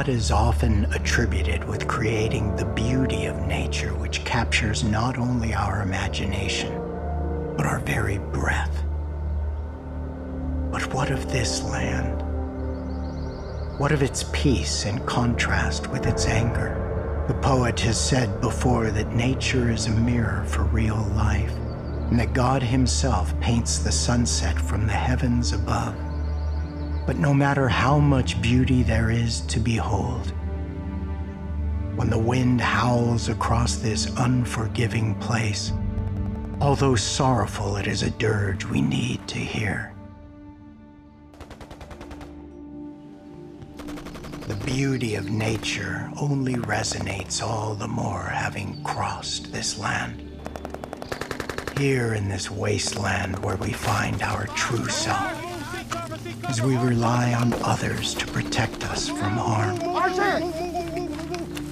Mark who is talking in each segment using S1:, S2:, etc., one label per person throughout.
S1: God is often attributed with creating the beauty of nature, which captures not only our imagination, but our very breath. But what of this land? What of its peace in contrast with its anger? The poet has said before that nature is a mirror for real life, and that God himself paints the sunset from the heavens above. But no matter how much beauty there is to behold, when the wind howls across this unforgiving place, although sorrowful, it is a dirge we need to hear. The beauty of nature only resonates all the more having crossed this land. Here in this wasteland where we find our true self, as we rely on others to protect us from harm.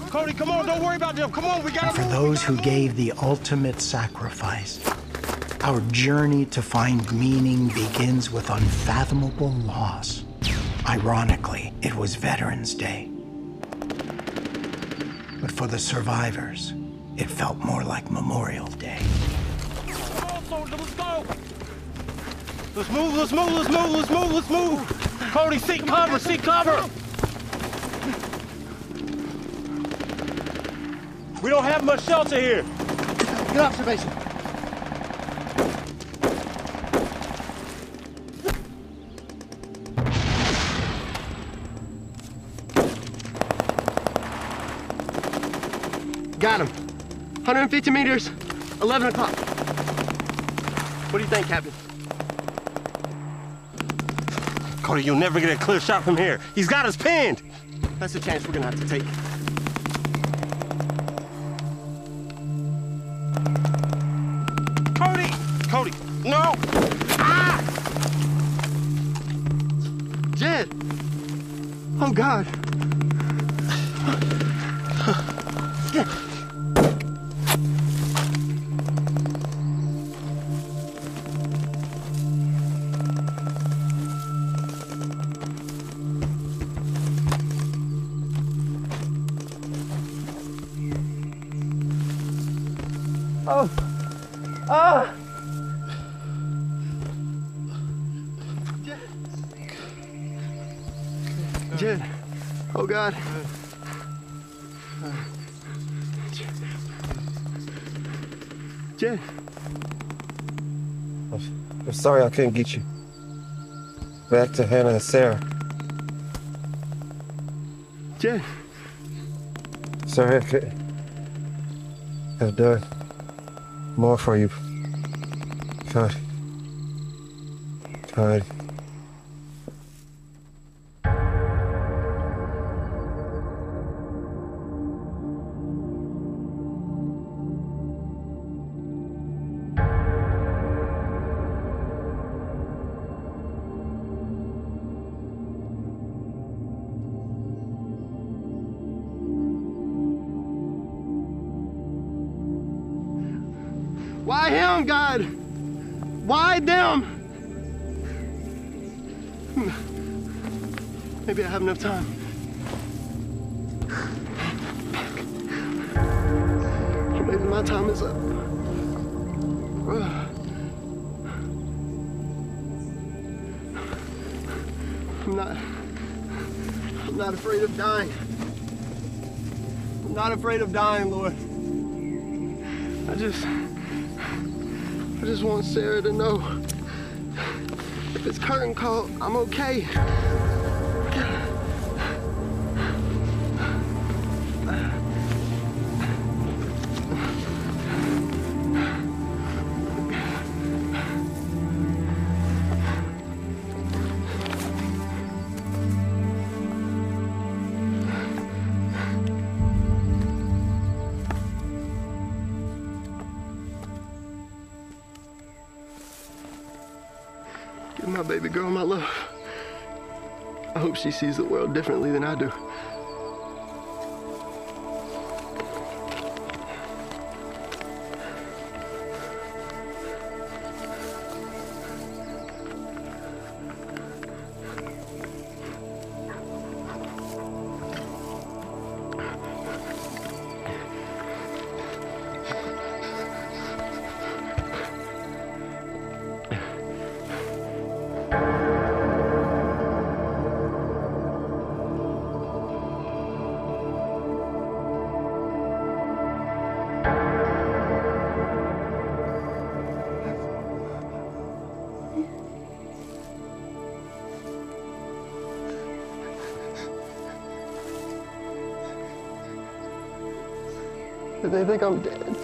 S2: Cody, come on, don't worry about them. Come on, we got.
S1: And for those who gave the ultimate sacrifice, our journey to find meaning begins with unfathomable loss. Ironically, it was Veterans Day. But for the survivors, it felt more like Memorial Day.
S2: Come on, soldier, let's go. Let's move, let's move, let's move, let's move, let's move. Cody, seek cover, seek cover. We don't have much shelter here.
S3: Good observation.
S4: Got him. 150 meters, 11 o'clock. What do you think, Captain?
S2: Cody, you'll never get a clear shot from here. He's got us pinned.
S4: That's a chance we're gonna have to take.
S2: Cody! Cody, no! Ah!
S4: Jed! Oh, God.
S3: Oh. Ah.
S4: Jed. Oh, God. Jed.
S5: I'm sorry I couldn't get you back to Hannah and Sarah.
S4: Jed.
S5: Sorry I couldn't have done more for you. God. God.
S4: Why him, God? Why them? Maybe I have enough time. Or maybe my time is up. I'm not afraid of dying. I'm not afraid of dying, Lord. I just want Sarah to know if it's curtain call, I'm okay. Give my baby girl my love. I hope she sees the world differently than I do. They think I'm dead.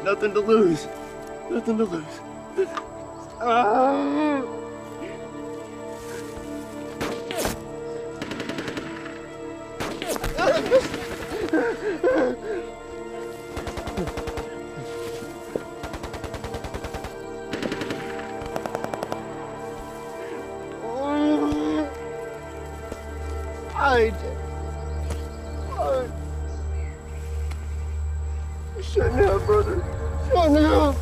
S4: Nothing to lose. Nothing to lose. Shouldn't have, brother. Shouldn't have.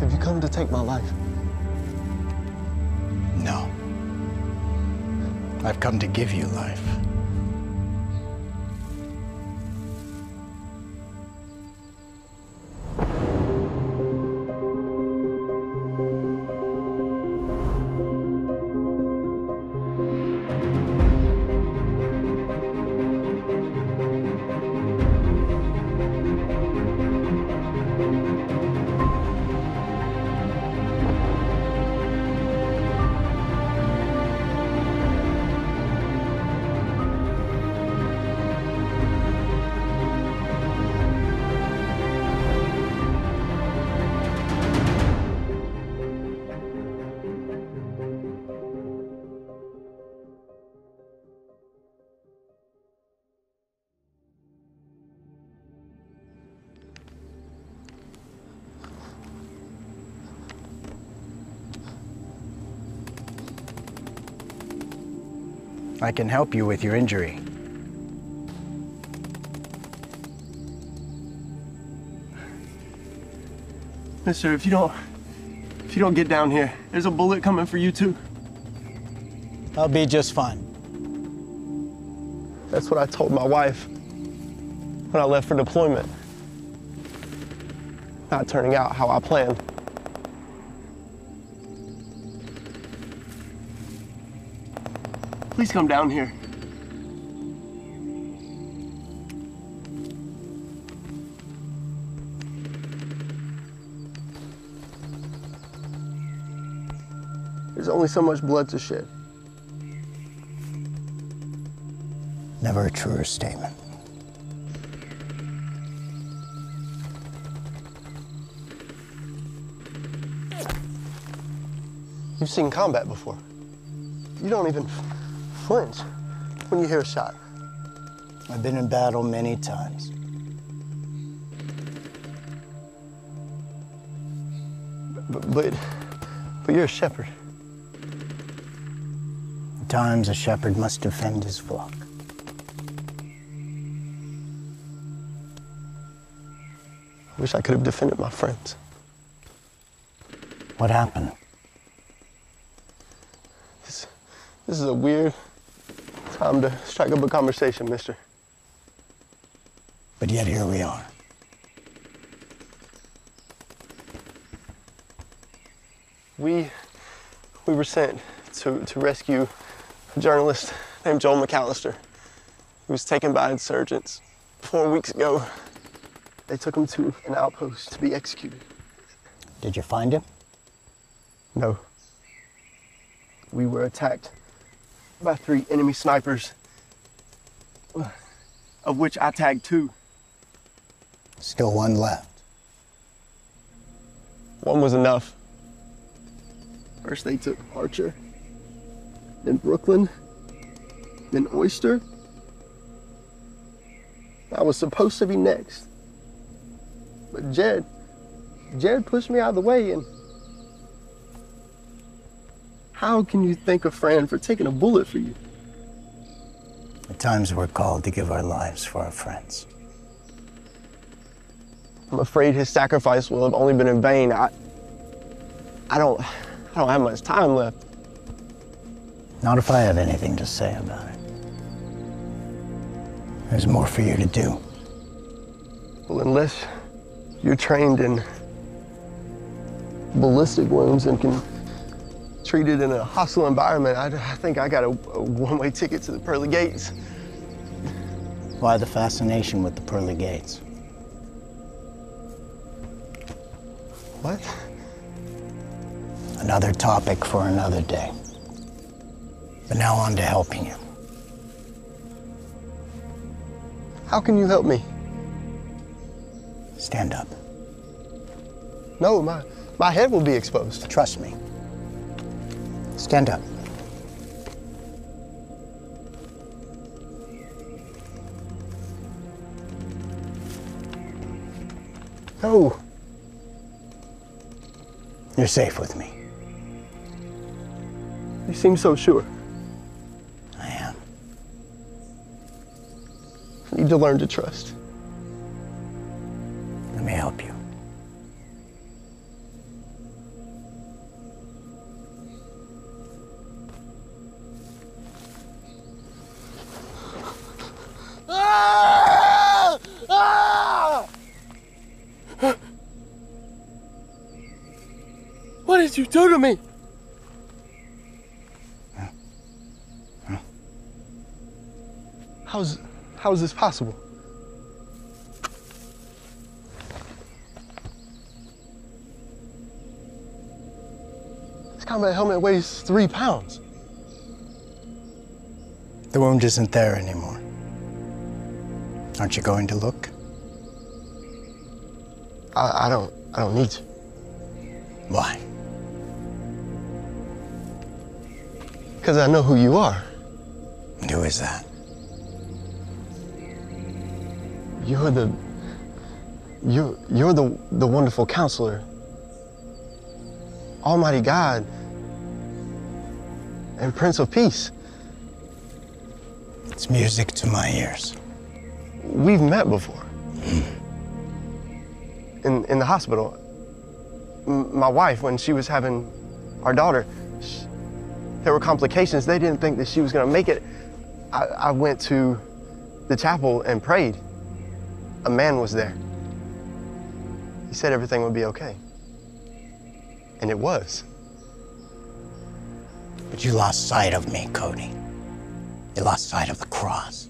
S4: Have you come to take my life?
S1: No. I've come to give you life. I can help you with your injury.
S4: Mister, if you don't get down here, there's a bullet coming for you too.
S1: I'll be just fine.
S4: That's what I told my wife when I left for deployment. Not turning out how I planned. Please come down here. There's only so much blood to shed.
S1: Never a truer statement.
S4: You've seen combat before. You don't even flinch when you hear a shot.
S1: I've been in battle many times.
S4: But you're a shepherd.
S1: At times a shepherd must defend his flock.
S4: I wish I could have defended my friends.
S1: What happened?
S4: This is a weird time to strike up a conversation, mister.
S1: But yet here we are.
S4: We were sent to rescue a journalist named Joel McAllister. He was taken by insurgents 4 weeks ago. They took him to an outpost to be executed.
S1: Did you find him?
S4: No. We were attacked by 3 enemy snipers, of which I tagged 2.
S1: Still one left.
S4: One was enough. First they took Archer, then Brooklyn, then Oyster. I was supposed to be next. But Jed pushed me out of the way, and how can you thank a friend for taking a bullet for you?
S1: At times we're called to give our lives for our friends.
S4: I'm afraid his sacrifice will have only been in vain. I don't have much time left.
S1: Not if I have anything to say about it. There's more for you to do.
S4: Well, unless you're trained in ballistic wounds and can treat it in a hostile environment, I think I got a one-way ticket to the pearly gates.
S1: Why the fascination with the pearly gates?
S4: What?
S1: Another topic for another day. But now on to helping you.
S4: How can you help me?
S1: Stand up.
S4: No, my head will be exposed.
S1: Trust me. Stand up.
S4: No.
S1: You're safe with me.
S4: You seem so sure.
S1: I am.
S4: I need to learn to trust.
S1: Let me help you.
S4: Ah! Ah! What did you do to me? How is this possible? This combat helmet weighs 3 pounds.
S1: The wound isn't there anymore. Aren't you going to look?
S4: I don't need to.
S1: Why?
S4: Because I know who you are.
S1: And who is that?
S4: You're the wonderful counselor, Almighty God, and Prince of Peace.
S1: It's music to my ears.
S4: We've met before. In the hospital. My wife, when she was having our daughter, there were complications. They didn't think that she was going to make it. I went to the chapel and prayed. A man was there. He said everything would be okay. And it was.
S1: But you lost sight of me, Cody. You lost sight of the cross.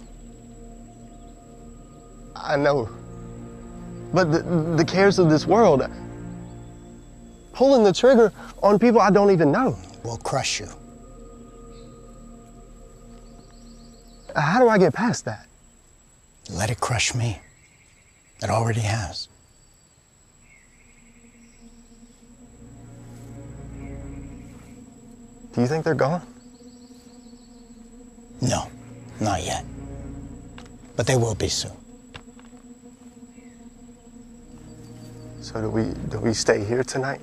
S4: I know. But the cares of this world, pulling the trigger on people I don't even know,
S1: will crush you.
S4: How do I get past that?
S1: Let it crush me. It already has.
S4: Do you think they're gone?
S1: No, not yet. But they will be soon.
S4: So do we stay here tonight?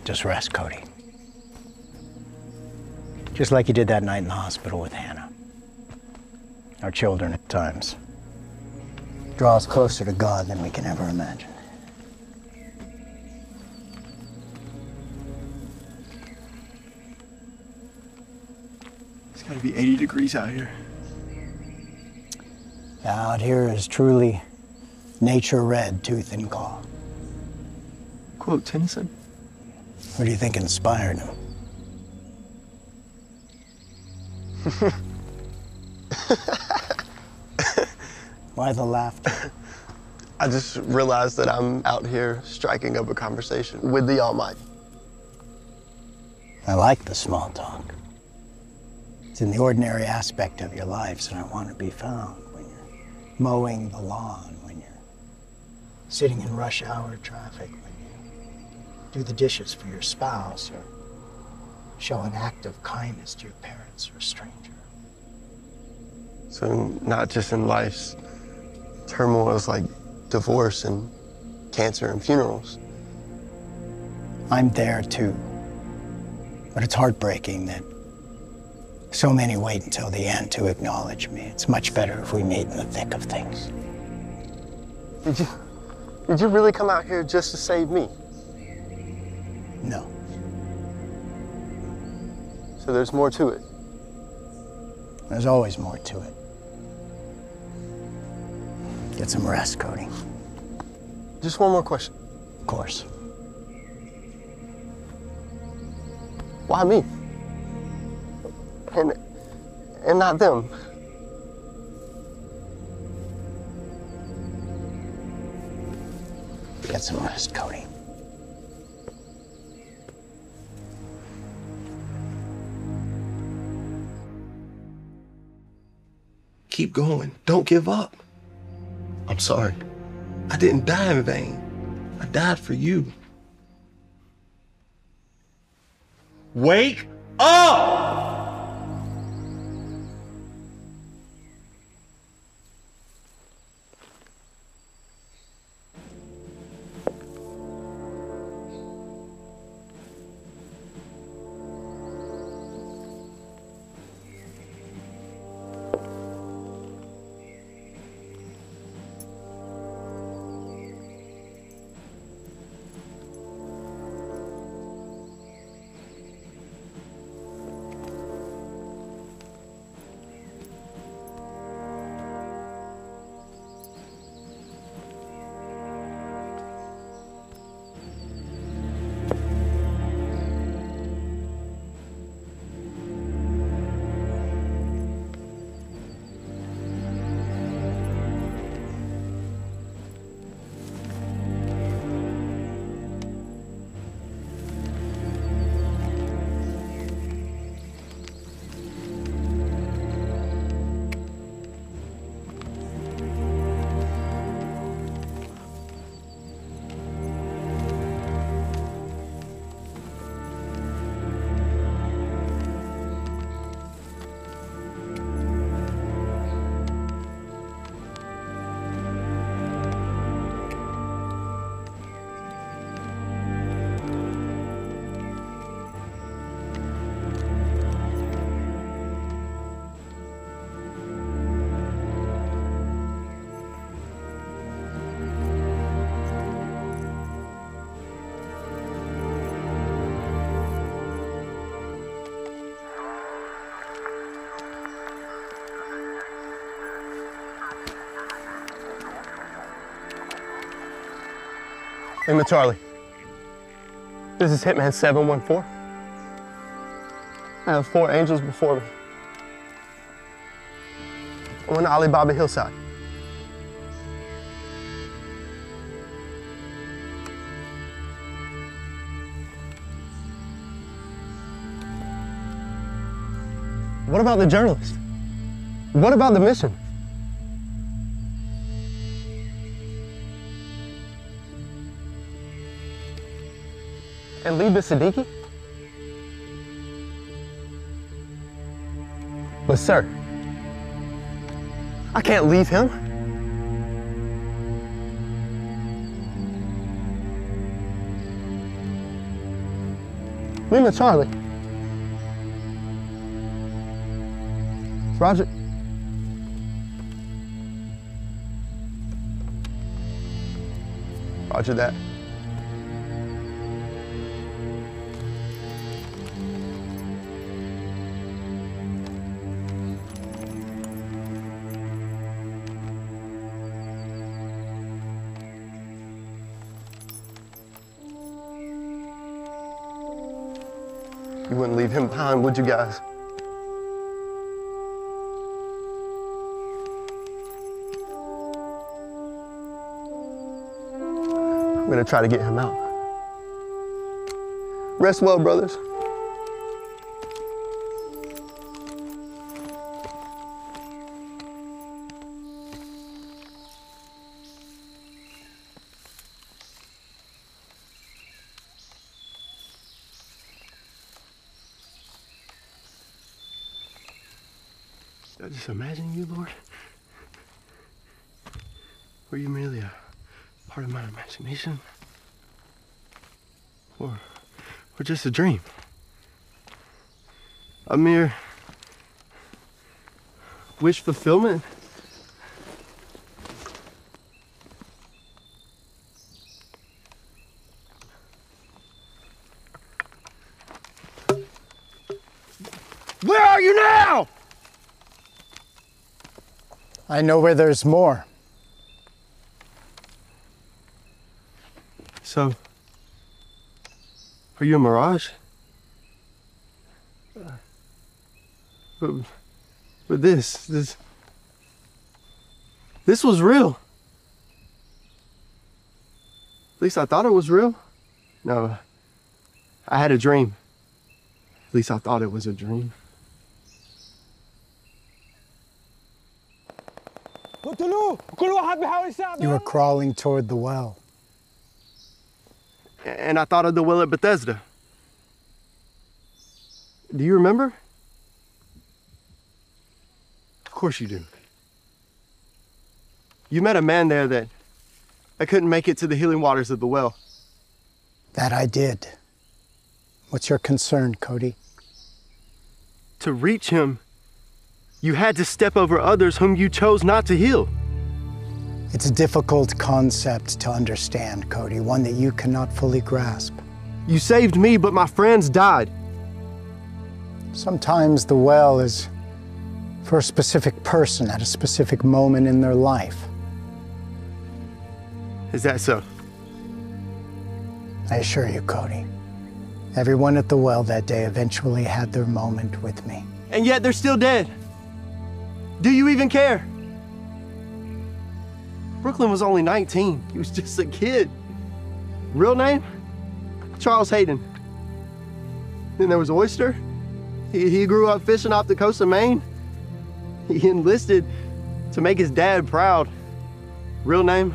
S1: Just rest, Cody. Just like you did that night in the hospital with Hannah. Our children at times draw us closer to God than we can ever imagine.
S4: It's gotta be 80 degrees out here.
S1: Out here is truly nature red, tooth and claw.
S4: Quote Tennyson.
S1: Who do you think inspired him? Why the laughter?
S4: I just realized that I'm out here striking up a conversation with the Almighty.
S1: I like the small talk. It's in the ordinary aspect of your lives that I want to be found. When you're mowing the lawn, when you're sitting in rush hour traffic, when you do the dishes for your spouse, or show an act of kindness to your parents or a stranger.
S4: So not just in life's turmoils like divorce and cancer and funerals.
S1: I'm there too. But it's heartbreaking that so many wait until the end to acknowledge me. It's much better if we meet in the thick of things.
S4: Did you really come out here just to save me?
S1: No.
S4: So there's more to it?
S1: There's always more to it. Get some rest, Cody.
S4: Just one more question.
S1: Of course.
S4: Why me? And not them?
S1: Get some rest, Cody.
S6: Keep going. Don't give up. I'm sorry. I didn't die in vain. I died for you. Wake up!
S4: Lima Charlie. This is Hitman 714. I have 4 angels before me. I'm on the Alibaba hillside. What about the journalist? What about the mission? And leave the Siddiqui? But sir, I can't leave him. Lima Charlie. Roger. Roger that. You wouldn't leave him behind, would you guys? I'm gonna try to get him out. Rest well, brothers. I just imagine you, Lord? Were you merely a part of my imagination? Or just a dream? A mere wish fulfillment? Where are you now?
S1: I know where there's more.
S4: So, are you a mirage? But this was real. At least I thought it was real. No, I had a dream. At least I thought it was a dream.
S1: You were crawling toward the well.
S4: And I thought of the well at Bethesda. Do you remember? Of course you do. You met a man there that couldn't make it to the healing waters of the well.
S1: That I did. What's your concern, Cody?
S4: To reach him, you had to step over others whom you chose not to heal.
S1: It's a difficult concept to understand, Cody, one that you cannot fully grasp.
S4: You saved me, but my friends died.
S1: Sometimes the well is for a specific person at a specific moment in their life.
S4: Is that so?
S1: I assure you, Cody, everyone at the well that day eventually had their moment with me.
S4: And yet they're still dead. Do you even care? Brooklyn was only 19. He was just a kid. Real name? Charles Hayden. Then there was Oyster. He grew up fishing off the coast of Maine. He enlisted to make his dad proud. Real name?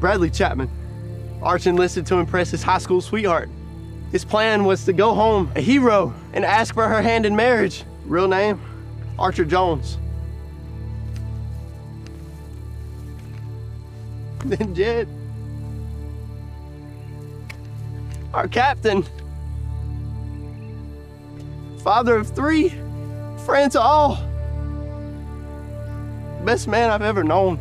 S4: Bradley Chapman. Arch enlisted to impress his high school sweetheart. His plan was to go home a hero and ask for her hand in marriage. Real name? Archer Jones. Then Jed, our captain, father of 3, friend to all, best man I've ever known.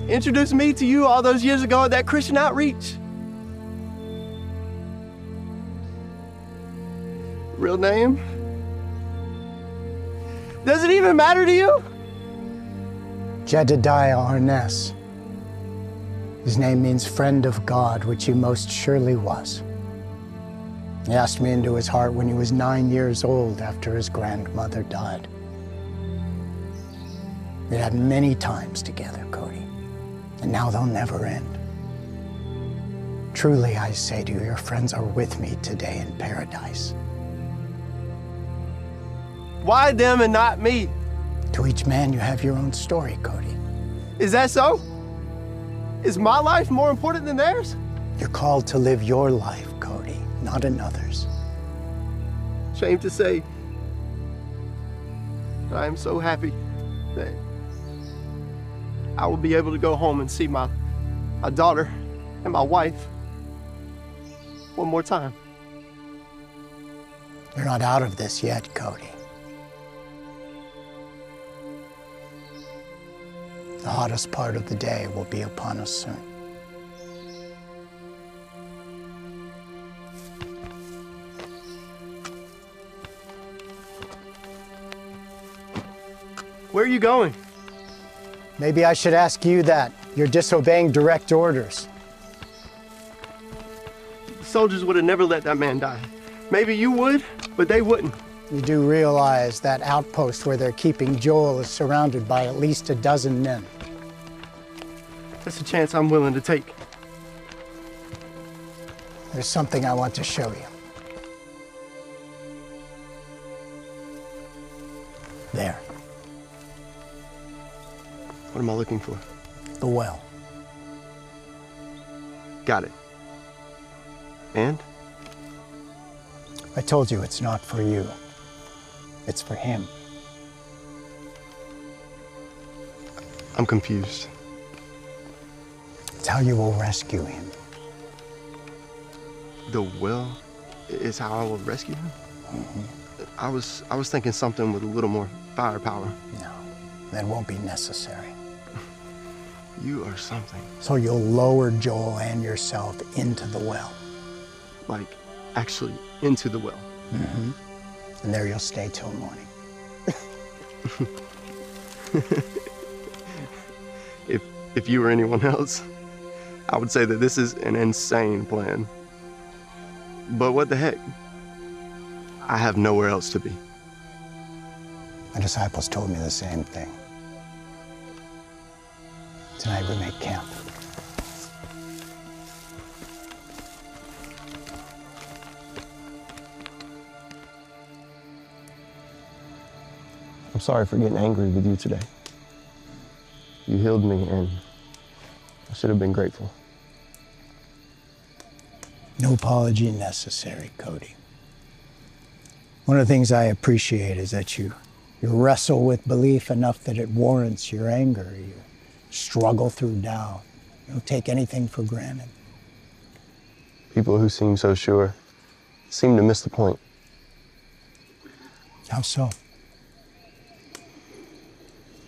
S4: Introduced me to you all those years ago at that Christian outreach. Real name? Does it even matter to you?
S1: Jedediah Arness. His name means friend of God, which he most surely was. He asked me into his heart when he was 9 years old after his grandmother died. We had many times together, Cody, and now they'll never end. Truly, I say to you, your friends are with me today in paradise.
S4: Why them and not me?
S1: To each man, you have your own story, Cody.
S4: Is that so? Is my life more important than theirs?
S1: You're called to live your life, Cody, not another's.
S4: Shame to say, but I am so happy that I will be able to go home and see my daughter and my wife one more time.
S1: You're not out of this yet, Cody. The hottest part of the day will be upon us soon.
S4: Where are you going?
S1: Maybe I should ask you that. You're disobeying direct orders.
S4: The soldiers would have never let that man die. Maybe you would, but they wouldn't.
S1: You do realize that outpost where they're keeping Joel is surrounded by at least a dozen men.
S4: That's a chance I'm willing to take.
S1: There's something I want to show you. There.
S4: What am I looking for?
S1: The well.
S4: Got it. And?
S1: I told you it's not for you. It's for him.
S4: I'm confused.
S1: It's how you will rescue him.
S4: The will is how I will rescue him? I was thinking something with a little more firepower.
S1: No, that won't be necessary.
S4: You are something.
S1: So you'll lower Joel and yourself into the well.
S4: Like, actually into the well.
S1: And there you'll stay till morning.
S4: If you were anyone else, I would say that this is an insane plan. But what the heck? I have nowhere else to be.
S1: My disciples told me the same thing. Tonight we make camp.
S4: I'm sorry for getting angry with you today. You healed me, and I should have been grateful.
S1: No apology necessary, Cody. One of the things I appreciate is that you wrestle with belief enough that it warrants your anger. You struggle through doubt. You don't take anything for granted.
S4: People who seem so sure seem to miss the point.
S1: How so?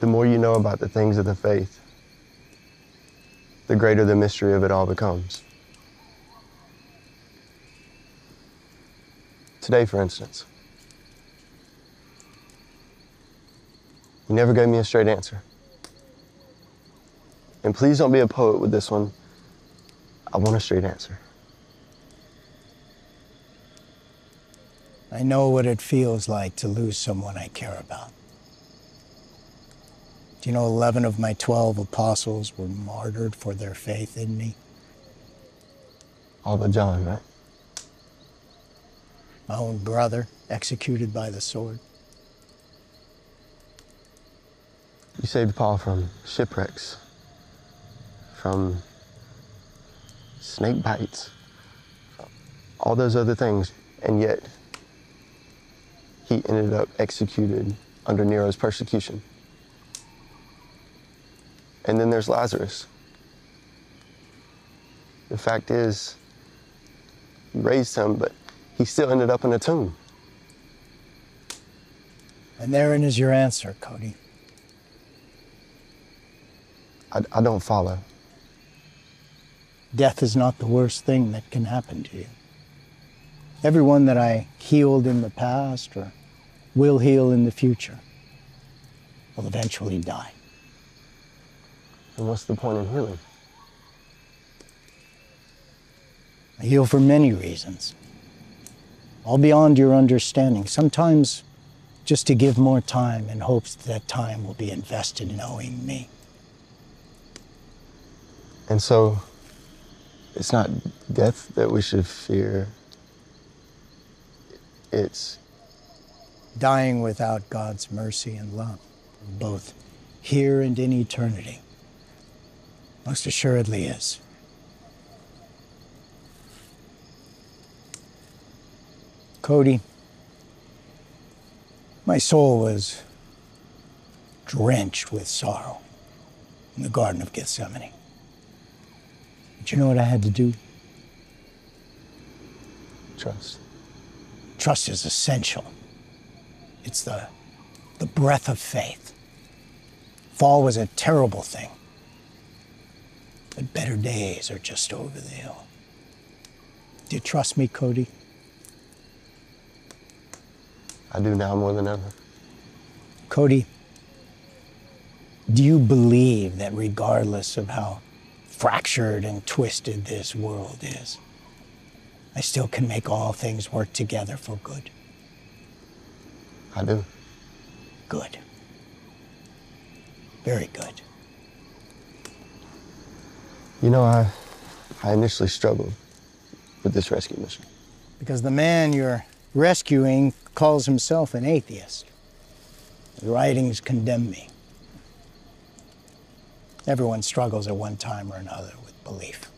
S4: The more you know about the things of the faith, the greater the mystery of it all becomes. Today, for instance, you never gave me a straight answer. And please don't be a poet with this one. I want a straight answer.
S1: I know what it feels like to lose someone I care about. Do you know 11 of my 12 apostles were martyred for their faith in me?
S4: All but John, right?
S1: My own brother executed by the sword.
S4: You saved Paul from shipwrecks, from snake bites, all those other things, and yet he ended up executed under Nero's persecution. And then there's Lazarus. The fact is, you raised him, but he still ended up in a tomb.
S1: And therein is your answer, Cody.
S4: I don't follow.
S1: Death is not the worst thing that can happen to you. Everyone that I healed in the past or will heal in the future will eventually die.
S4: And what's the point in healing?
S1: I heal for many reasons, all beyond your understanding. Sometimes just to give more time in hopes that time will be invested in knowing me.
S4: And so, it's not death that we should fear. It's
S1: dying without God's mercy and love, both here and in eternity. Most assuredly is. Cody, my soul was drenched with sorrow in the Garden of Gethsemane. But you know what I had to do?
S4: trust.
S1: Trust is essential. It's the breath of faith. Fall was a terrible thing, but better days are just over the hill. Do you trust me, Cody?
S4: I do now more than ever.
S1: Cody, do you believe that regardless of how fractured and twisted this world is, I still can make all things work together for good?
S4: I do.
S1: Good. Very good.
S4: You know, I initially struggled with this rescue mission.
S1: Because the man you're rescuing calls himself an atheist. His writings condemn me. Everyone struggles at one time or another with belief.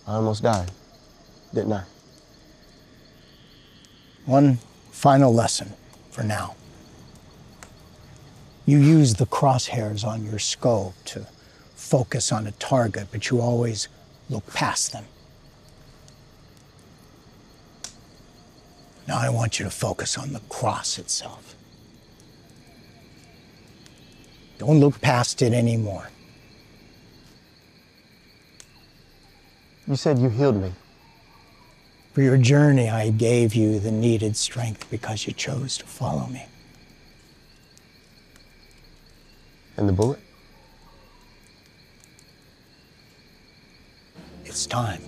S4: I almost died, didn't I?
S1: One final lesson for now. You use the crosshairs on your scope to focus on a target, but you always look past them. Now I want you to focus on the cross itself. Don't look past it anymore.
S4: You said you healed me.
S1: For your journey, I gave you the needed strength because you chose to follow me.
S4: And the bullet?
S1: It's time.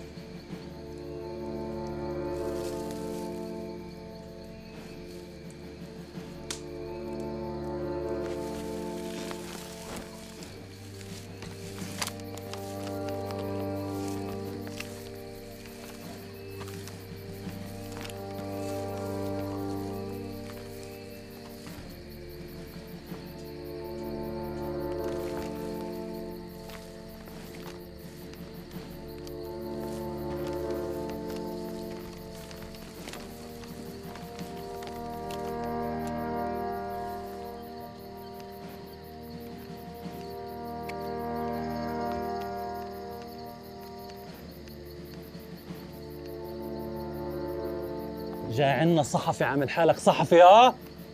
S7: جاي عنا صحفي عامل حالك صحفي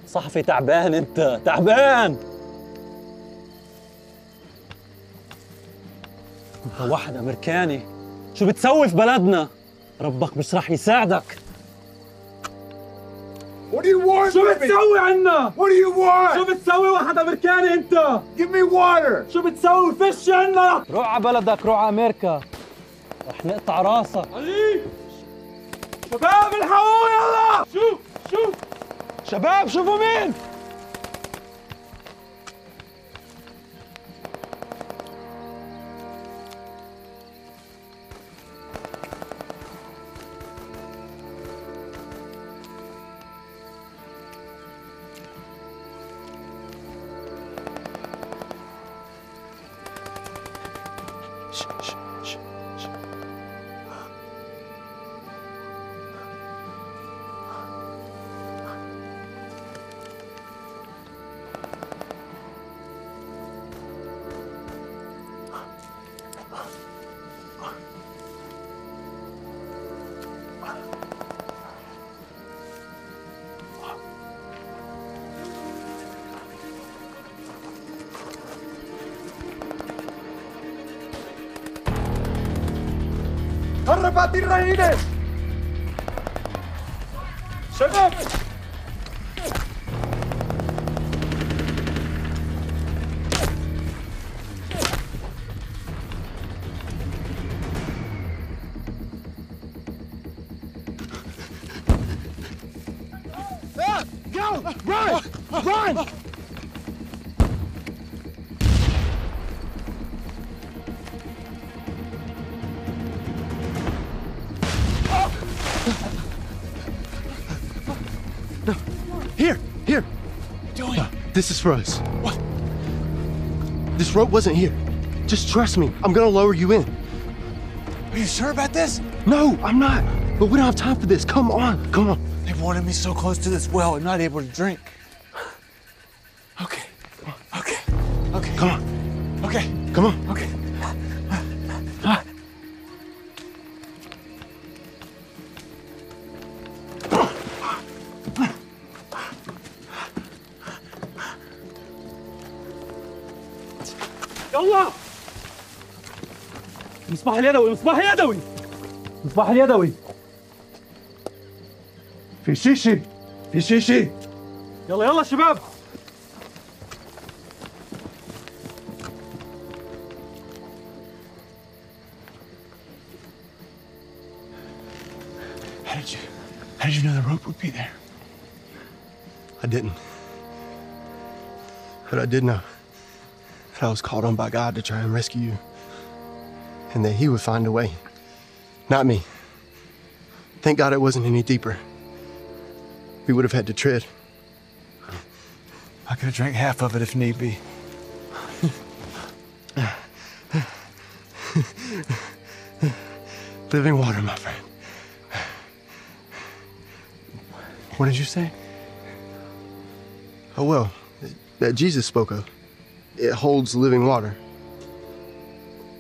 S7: صحفي تعبان انت تعبان. انت واحد امريكاني شو بتسوي في بلدنا؟ ربك مش راح يساعدك.
S8: What do you want?
S7: شو بتسوي عنا؟
S8: What do you want?
S7: شو بتسوي واحد امريكاني انت؟
S8: Give me water.
S7: شو بتسوي فش عنا؟ روح على بلدك، روح على امريكا. رح نقطع راسك. علي شباب الحقوا يلا. شوف شباب شوفوا مين.
S8: ¡Arrebate y reines! ¡Shut Go! Run! Run!
S6: Here.
S8: Doing?
S6: This is for us.
S8: What?
S6: This rope wasn't here. Just trust me. I'm gonna lower you in.
S8: Are you sure about this?
S6: No, I'm not. But we don't have time for this. Come on.
S8: They've wanted me so close to this well and not able to drink. Okay.
S6: Come on.
S8: Okay.
S6: Come on.
S8: Okay.
S7: يلا مصباح اليدوي مصباح اليدوي
S8: في شيشي
S7: يلا شباب.
S8: How did you know the rope would be there?
S6: I didn't. But I did know that I was called on by God to try and rescue you. And that he would find a way. Not me. Thank God it wasn't any deeper. We would have had to tread.
S8: I could have drank half of it if need be.
S6: Living water, my friend.
S8: What did you say?
S6: A well that Jesus spoke of. It holds living water.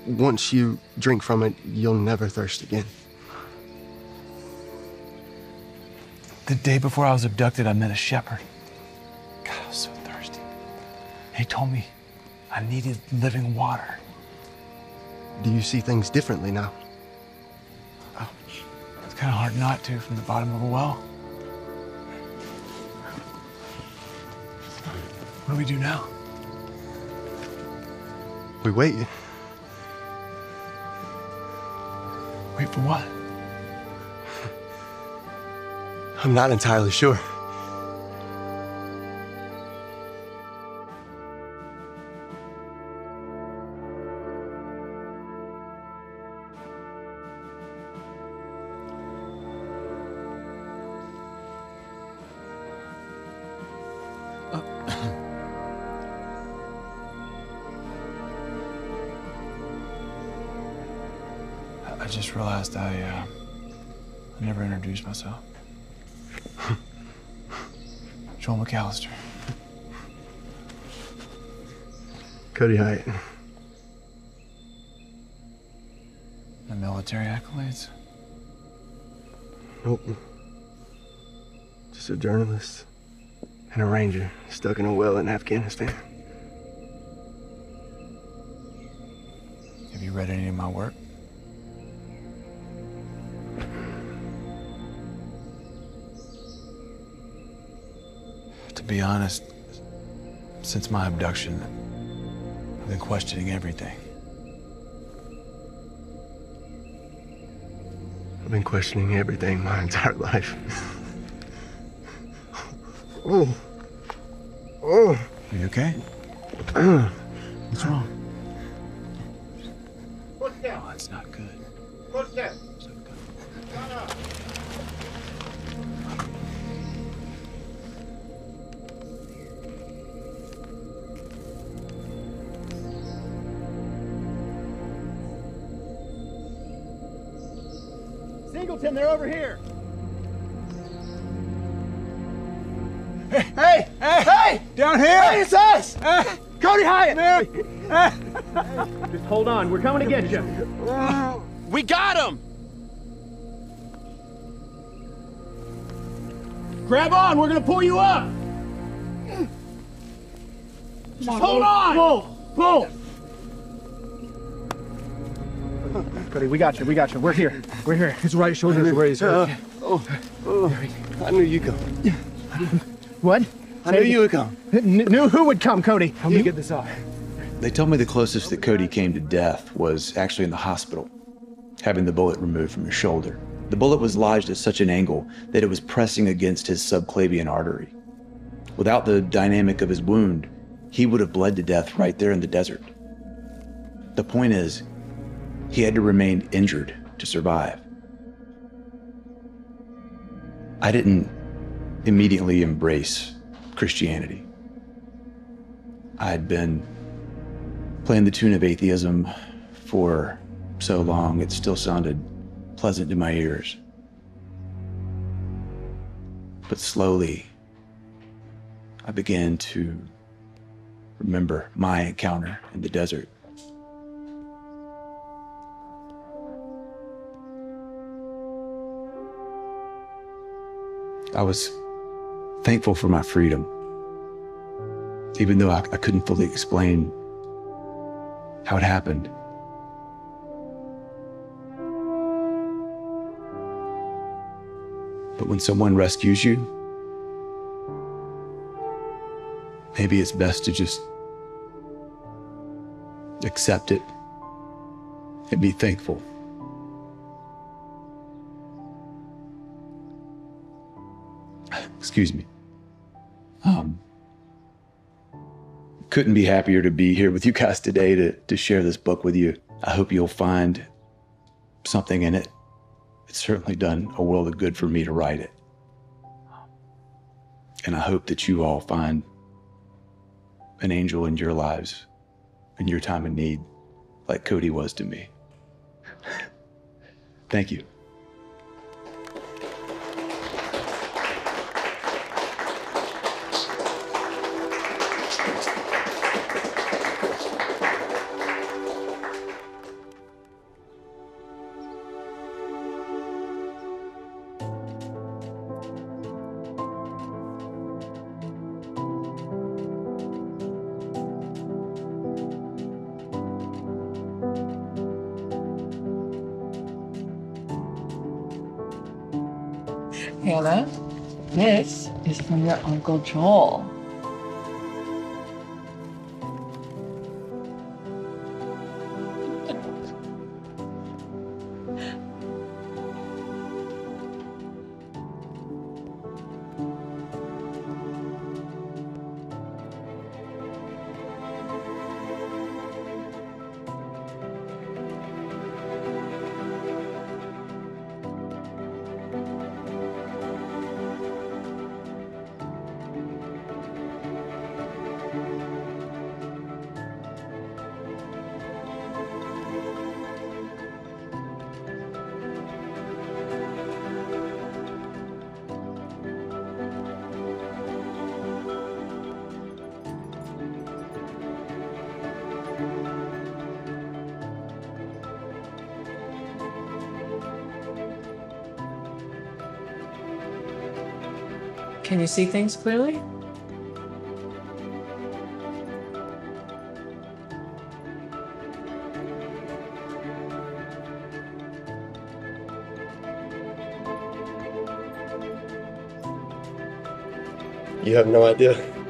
S6: Once you drink from it, you'll never thirst again.
S8: The day before I was abducted, I met a shepherd. God, I was so thirsty. He told me I needed living water.
S6: Do you see things differently now?
S8: Oh, it's kind of hard not to from the bottom of a well. What do we do now?
S6: We wait.
S8: Wait for what?
S6: I'm not entirely sure.
S8: I just realized I never introduced myself. Joel McAllister.
S6: Cody Hyatt.
S8: The military accolades?
S6: Nope. Just a journalist and a ranger stuck in a well in Afghanistan.
S8: Have you read any of my work? To be honest, since my abduction, I've been questioning everything.
S6: I've been questioning everything my entire life. Oh. Oh.
S8: Are you okay? What's wrong? Oh, that's not good. That's not good.
S3: Singleton, they're over here.
S7: Hey! Down here!
S3: Hey, it's us! Cody Hyatt!
S2: Just hold on. We're coming to get you.
S7: We got him!
S2: Grab on. We're going to pull you up. Just hold on. Pull.
S3: Cody, we got you. We're here. His right shoulder's where he's hurt.
S6: I knew you'd come.
S3: What?
S6: I knew you would come.
S3: Knew who would come, Cody. Help me get this off.
S9: They told me the closest that Cody came to death was actually in the hospital, having the bullet removed from his shoulder. The bullet was lodged at such an angle that it was pressing against his subclavian artery. Without the dynamic of his wound, he would have bled to death right there in the desert. The point is, he had to remain injured to survive. I didn't immediately embrace Christianity. I had been playing the tune of atheism for so long, it still sounded pleasant to my ears. But slowly, I began to remember my encounter in the desert. I was thankful for my freedom, even though I couldn't fully explain how it happened. But when someone rescues you, maybe it's best to just accept it and be thankful. Excuse me. Couldn't be happier to be here with you guys today to share this book with you. I hope you'll find something in it. It's certainly done a world of good for me to write it. And I hope that you all find an angel in your lives in your time of need, like Cody was to me. Thank you.
S10: Hannah, this is from your Uncle Joel. Can you see things clearly?
S5: You have no idea.